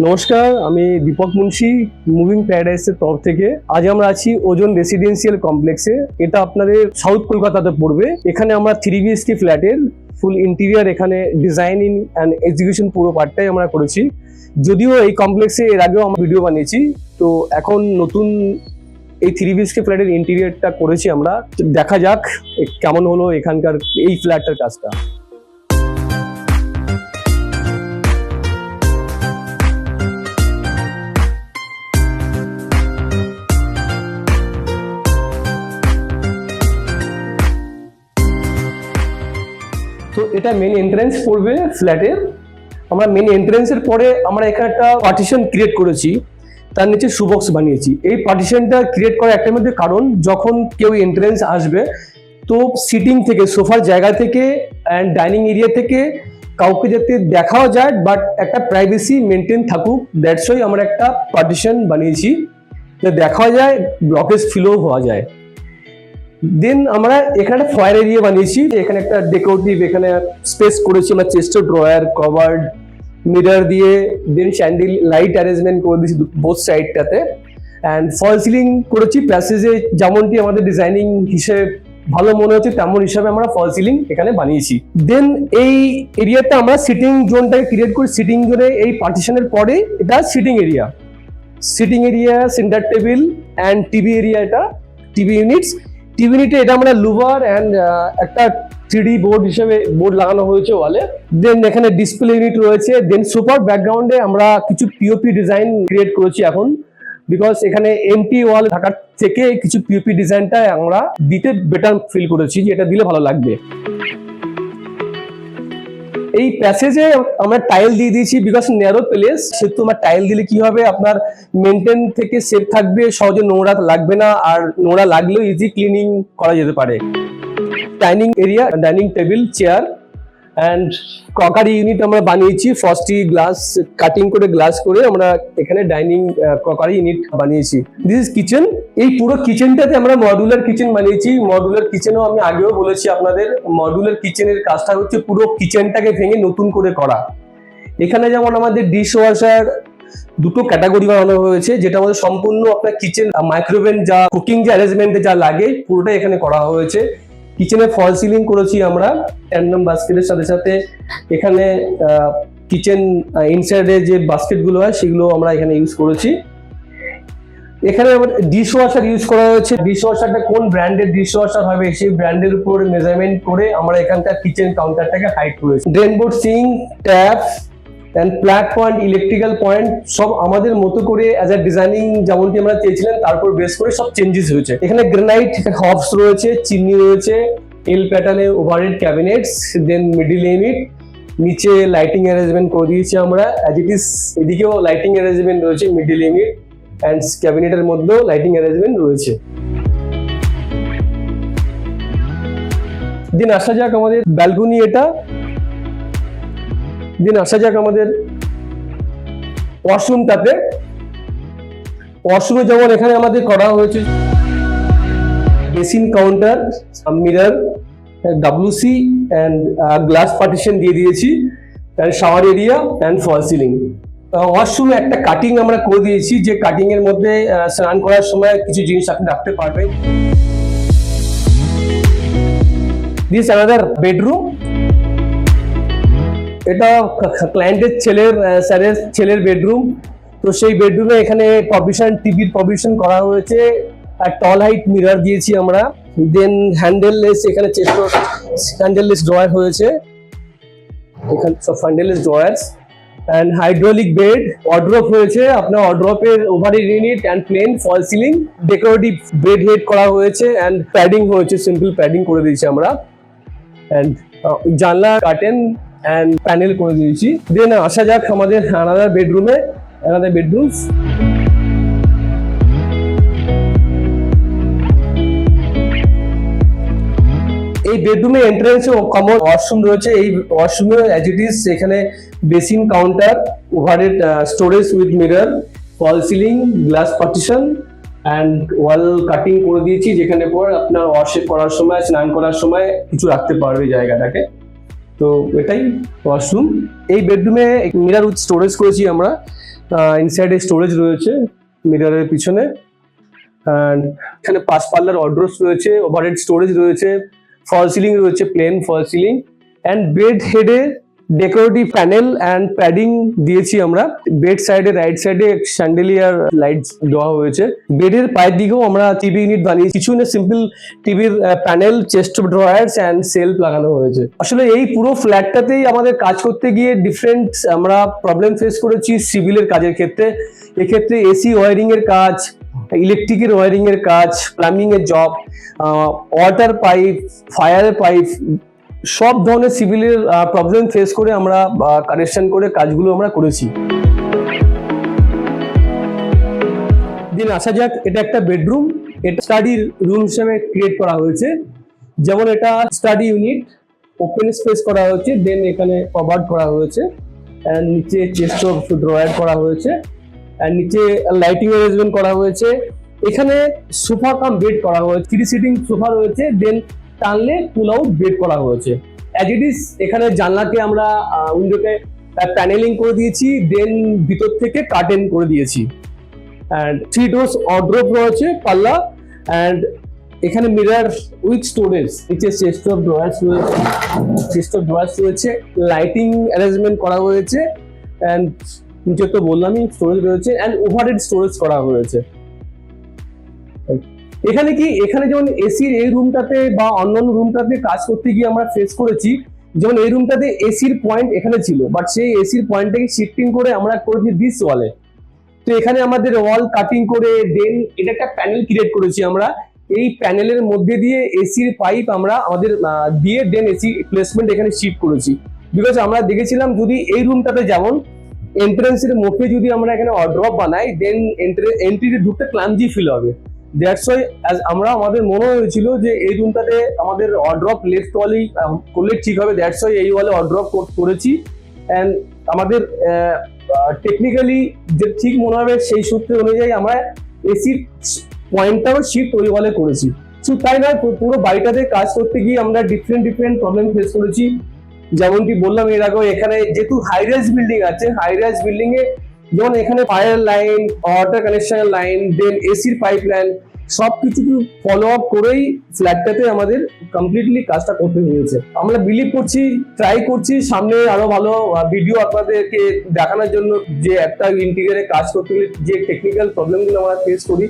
নমস্কার, আমি দীপক মুন্সি মুভিং প্যারাডাইসের তরফ থেকে। আজ আমরা আছি ওজন রেসিডেন্সিয়াল কমপ্লেক্সে। এটা আপনাদের সাউথ কলকাতাতে পড়বে। এখানে আমরা 3 BHK ফ্ল্যাটের ফুল ইন্টেরিয়ার, এখানে ডিজাইনিং অ্যান্ড এক্সিকিউশন পুরো পার্টটাই আমরা করেছি। যদিও এই কমপ্লেক্সে এর আগেও আমরা ভিডিও বানিয়েছি, তো এখন নতুন এই 3 BHK ফ্ল্যাটের ইন্টেরিয়ারটা করেছি আমরা। দেখা যাক কেমন হলো এখানকার এই ফ্ল্যাটটার কাজটা। তো এটা মেন এন্ট্রান্স পড়বে ফ্ল্যাটের। আমরা মেন এন্ট্রান্সের পরে আমরা এখানে একটা পার্টিশন ক্রিয়েট করেছি, তার নিচে শুবক্স বানিয়েছি। এই পার্টিশনটা ক্রিয়েট করার একটা মধ্যে কারণ, যখন কেউ এন্ট্রান্স আসবে তো সিটিং থেকে, সোফার জায়গা থেকে অ্যান্ড ডাইনিং এরিয়া থেকে কাউকে যাতে দেখাও যায়, বাট একটা প্রাইভেসি মেনটেন থাকুক, দ্যাটস ওয়াই আমরা একটা পার্টিশন বানিয়েছি, দেখা যায়, ব্লকেজ ফিলও হওয়া যায়। দেন আমরা এখানে একটা ফয়ার এরিয়া বানিয়েছি। এখানে একটা ডেকোরেটিভ এখানে স্পেস করেছি আমরা, চেস্টার ড্রয়ার, কভার্ড, মিরর দিয়ে। দেন স্যান্ডেল লাইট অ্যারেঞ্জমেন্ট করে দিয়েছি বোথ সাইডটাতে, অ্যান্ড ফল সিলিং করেছি প্যাসেজে। যেমনটি আমাদের ডিজাইনিং হিসেবে ভালো মনে হচ্ছে তেমন হিসাবে আমরা ফল সিলিং এখানে বানিয়েছি। দেন এই এরিয়াটা আমরা সিটিং জোনটাকে ক্রিয়েট করি। সিটিং জোনে এই পার্টিশনের পরে এটা sitting area, centre table and TV area, এটা টিভি ইউনিটস। টিভি ইউনিটে এটা আমরা লুভার অ্যান্ড একটা 3D বোর্ড হিসেবে বোর্ড লাগানো হয়েছে ওয়ালে। দেন এখানে ডিসপ্লে ইউনিট রয়েছে। দেন সুপার ব্যাকগ্রাউন্ডে আমরা কিছু পিওপি ডিজাইন ক্রিয়েট করেছি এখন, বিকজ এখানে এমটি ওয়াল থাকার থেকে কিছু পিওপি ডিজাইনটা আমরা দিতে বেটার ফিল করেছি, যে এটা দিলে ভালো লাগবে। এই প্যাসেজে আমরা টাইল দিয়ে দিয়েছি, বিকজ ন্যারো প্লেস, সেহেতু আমরা টাইল দিলে কি হবে, আপনার মেনটেন থেকে সেফ থাকবে, সহজে নোংরা লাগবে না, আর নোংরা লাগলেও ইজি ক্লিনিং করা যেতে পারে। Dining area, dining table, chair and crockery unit আমরা বানিয়েছি। ফ্রস্টি গ্লাস কাটিং করে, গ্লাস করে আমরা এখানে ডাইনিং ক্রকারি ইউনিট বানিয়েছি। This is kitchen. এই পুরো কিচেনটাতে আমরা মডুলার কিচেন বানিয়েছি। মডুলার কিচেনও আমি আগেও বলেছি আপনাদের, মডুলার কিচেনের কাজটা হচ্ছে পুরো কিচেনটাকে ভেঙে নতুন করে করা। এখানে যেমন আমাদের ডিশ ওয়াশার দুটো ক্যাটাগরি বানানো হয়েছে, যেটা আমাদের সম্পূর্ণ আপনার কিচেন মাইক্রোওভেন যা কুকিং যে অ্যারেঞ্জমেন্টে যা লাগে পুরোটাই এখানে করা হয়েছে। কিচেনে ফল সিলিং করেছি আমরা ট্যান্ডাম বাস্কেটের সাথে সাথে। এখানে কিচেন ইনসাইডে যে বাস্কেটগুলো হয় সেগুলো আমরা এখানে ইউজ করেছি। এখানে ডিশ ওয়াশার ইউজ করা হয়েছে। ডিশ ওয়াশারটা কোন ব্র্যান্ডের ডিশ ওয়াশার হবে সেই ব্র্যান্ডের উপর মেজারমেন্ট করে আমরা এখানকার কিচেন কাউন্টারটাকে হাইট করেছি। Drain board, sink, tap and plug point, electrical point সব আমাদের মতো করে অ্যাজ আ ডিজাইনিং যেমনটি আমরা চেয়েছিলেন তারপর বেস করে সব চেঞ্জেস হয়েছে। এখানে গ্রানাইট হবস রয়েছে, চিমনি রয়েছে, এল প্যাটার্নে ওভারহেড ক্যাবিনেটস, দেন মিডিল ইউনিট, নিচে লাইটিং অ্যারেঞ্জমেন্ট করে দিয়েছি আমরা অ্যাজ ইট ইজ। এদিকেও লাইটিং অ্যারেঞ্জমেন্ট রয়েছে, মিডিল ইউনিট অ্যান্ড ক্যাবিনেটের মধ্যেও লাইটিং অ্যারেঞ্জমেন্ট রয়েছে। দেন আসা যাক আমাদের ব্যালকনি, এটা। দেন আসা যাক আমাদের ওয়াশরুমটাতে। ওয়াশরুমে যেমন এখানে আমাদের করা হয়েছে basin counter, mirror, WC and glass partition দিয়ে দিয়েছি, and shower area and fall ceiling. ওয়াশরুমে একটা কাটিং আমরা করে দিয়েছি, যে কাটিং এর মধ্যে স্নান করার সময় কিছু জিনিস আপনি রাখতে পারবেন। This another bedroom. এটা ক্লায়েন্টের স্যারের ছেলের বেডরুম। তো সেই বেডরুমে এখানে প্রভিশন, টিভির প্রভিশন করা হয়েছে, আর টল হাইট মিরর দিয়েছি আমরা। দেন হ্যান্ডেললেস, এখানে হ্যান্ডেললেস ড্রয়ার হয়েছে, এখানে সব handleless drawers and hydraulic bed. Wardrobe হয়েছে, আপনার ওয়ার্ড্রপের overhead unit and plain fall ceiling. Decorative bed head করা হয়েছে অ্যান্ড প্যাডিং হয়েছে, সিম্পল প্যাডিং করে দিয়েছি আমরা। অ্যান্ড জানলা, কার্টেন অ্যান্ড প্যানেল করে দিয়েছি। দেন আসা যাক আমাদের আনাদার বেডরুমে, আনাদার বেডরুমস। এই বেডরুমে এন্ট্রান্সে কমন ওয়াশরুম রয়েছে। এই ওয়াশরুমে অ্যাজ ইট ইজ এখানে basin counter, overhead storage with mirror, fall ceiling, glass partition and wall cutting করে দিয়েছি, যেখানে পর আপনার ওয়াশ করার সময়, স্নান করার সময় কিছু রাখতে পারবে জায়গাটাকে। তো এটাই ওয়াশরুম। এই বেডরুমে মিরর উইথ স্টোরেজ করেছি আমরা। ইনসাইডে স্টোরেজ রয়েছে মিররের পিছনে, অ্যান্ড এখানে 5 পাল্লার ওয়ার্ড্রোবস রয়েছে, ওভারহেড স্টোরেজ রয়েছে, ফল সিলিং রয়েছে, plain fall ceiling, and bed হেডে ডেকোরেটিভ প্যানেল অ্যান্ড প্যাডিং দিয়েছি আমরা। বেড সাইডে রাইট সাইডে শ্যান্ডেলিয়ার লাইটস দেওয়া হয়েছে। বেডের পায়ের দিকেও আমরা টিভি ইউনিট বানিয়েছি, কিছু না সিম্পল টিভির panel, chest of drawers and self লাগানো হয়েছে। আসলে এই পুরো ফ্ল্যাটটাতেই আমাদের কাজ করতে গিয়ে ডিফারেন্ট আমরা প্রবলেম ফেস করেছি সিভিলের কাজের ক্ষেত্রে। এক্ষেত্রে এসি ওয়ারিং এর কাজ, ইলেকট্রিকের ওয়ারিং এর কাজ, প্লাম্বিং এর job, water pipe, fire pipe, সব ধরনের সিভিলের প্রবলেম ফেস করে আমরা কানেকশন করে কাজগুলো আমরা করেছি। দিন আসা যাক, এটা একটা বেডরুম, এটা স্টাডি রুম হিসেবে ক্রিয়েট করা হয়েছে। যেমন এটা স্টাডি ইউনিট, ওপেন স্পেস করা হয়েছে, দেন এখানে কভার্ড করা হয়েছে, এন্ড নিচে চেস্ট অফ ড্রয়ার করা হয়েছে, এন্ড নিচে লাইটিং অ্যারেঞ্জমেন্ট করা হয়েছে। এখানে সোফা কাম বেড করা হয়েছে, 3 সিটিং সোফা রয়েছে, দেন টানলে পুল আউট বেড করা হয়েছে। অ্যাজ ইট ইজ এখানে জানলাকে আমরা উইন্ডোকে প্যানেলিং করে দিয়েছি, দেন ভিতর থেকে কার্টেন করে দিয়েছি। অ্যান্ড 3 ডোরস ওয়ার্ড্রোব রয়েছে পাল্লা, অ্যান্ড এখানে মিরর উইথ স্টোরেজ, নিচে চেস্ট অফ ড্রয়ার্স রয়েছে, লাইটিং অ্যারেঞ্জমেন্ট করা হয়েছে, অ্যান্ড নিচে তো বললামই স্টোরেজ রয়েছে, অ্যান্ড ওভারহেড স্টোরেজ করা হয়েছে। এখানে যেমন এসির এই রুমটাতে বা অন্যান্য রুমটাতে কাজ করতে গিয়ে আমরা ফেস করেছি, যেমন এই রুমটাতে এসির পয়েন্ট এখানে ছিল, বাট সেই এসির পয়েন্টটাকে শিফটিং করে আমরা করেছি দিস ওয়ালে। তো এখানে আমাদের ওয়াল কাটিং করে দেন এটা একটা প্যানেল ক্রিয়েট করেছি আমরা। এই প্যানেলের মধ্যে দিয়ে এসির পাইপ আমরা আমাদের দিয়ে দেন এসি প্লেসমেন্ট এখানে শিফট করেছি। বিকজ আমরা দেখেছিলাম যদি এই রুমটাতে যেমন এন্ট্রান্সের মুখে যদি আমরা এখানে ওয়ার্ড্রপ বানাই, দেন এন্ট্রিতে ঢুকতে ক্লামজি ফিল হবে। দ্যাটস ওয়াই আমাদের মনে হয়েছিল যে এই রুমটাতে আমাদের ওয়ার্ড্রপ লেফট ওয়ালেই করলে ঠিক হবে। দ্যাটস ওয়াই এই ওয়ালে ওয়ার্ড্রপ করেছি, অ্যান্ড আমাদের টেকনিক্যালি যে ঠিক মনে হবে সেই সূত্রে অনুযায়ী আমরা এসির পয়েন্টটাও শিফট ওই ওয়ালে করেছি। তো তাই নয়, পুরো বাড়িটাতে কাজ করতে গিয়ে আমরা ডিফারেন্ট প্রবলেম ফেস করেছি। যেমনটি বললাম এর আগে, এখানে যেহেতু হাই রাইজ বিল্ডিং আছে, হাই রাইজ বিল্ডিং এ যেমন এখানে ফায়ার লাইন, ওয়াটার কানেকশনের লাইন, দেন এসির পাইপ লাইন সবকিছু ফলো আপ করেই ফ্ল্যাটটাতে আমাদের কমপ্লিটলি কাজটা করতে হয়েছে। আমরা বিলিভ করছি, ট্রাই করছি সামনে আরো ভালো ভিডিও আপনাদেরকে দেখানোর জন্য, যে একটা ইন্টিরিয়ারে কাজ করতে গেলে যে টেকনিক্যাল প্রবলেমগুলো আমরা ফেস করি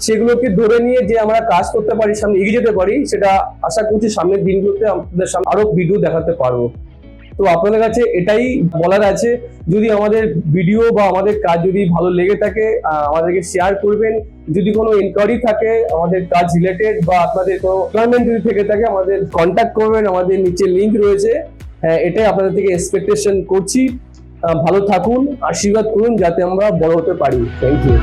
সেগুলোকে ধরে নিয়ে যে আমরা কাজ করতে পারি, সামনে এগিয়ে যেতে পারি, সেটা আশা করছি সামনের দিনগুলোতে আপনাদের সামনে আরো ভিডিও দেখাতে পারবো। তো আপনাদের কাছে এটাই বলার আছে, যদি আমাদের ভিডিও বা আমাদের কাজ যদি ভালো লেগে থাকে আমাদেরকে শেয়ার করবেন। যদি কোনো ইনকোয়ারি থাকে আমাদের কাজ রিলেটেড বা আপনাদের কোনো রিকোয়ারমেন্ট যদি থেকে থাকে আমাদের কন্ট্যাক্ট করবেন, আমাদের নিচে লিংক রয়েছে। এটাই আপনাদের থেকে এক্সপেকটেশন করছি। ভালো থাকুন, আশীর্বাদ করুন যাতে আমরা বড় হতে পারি। Thank you.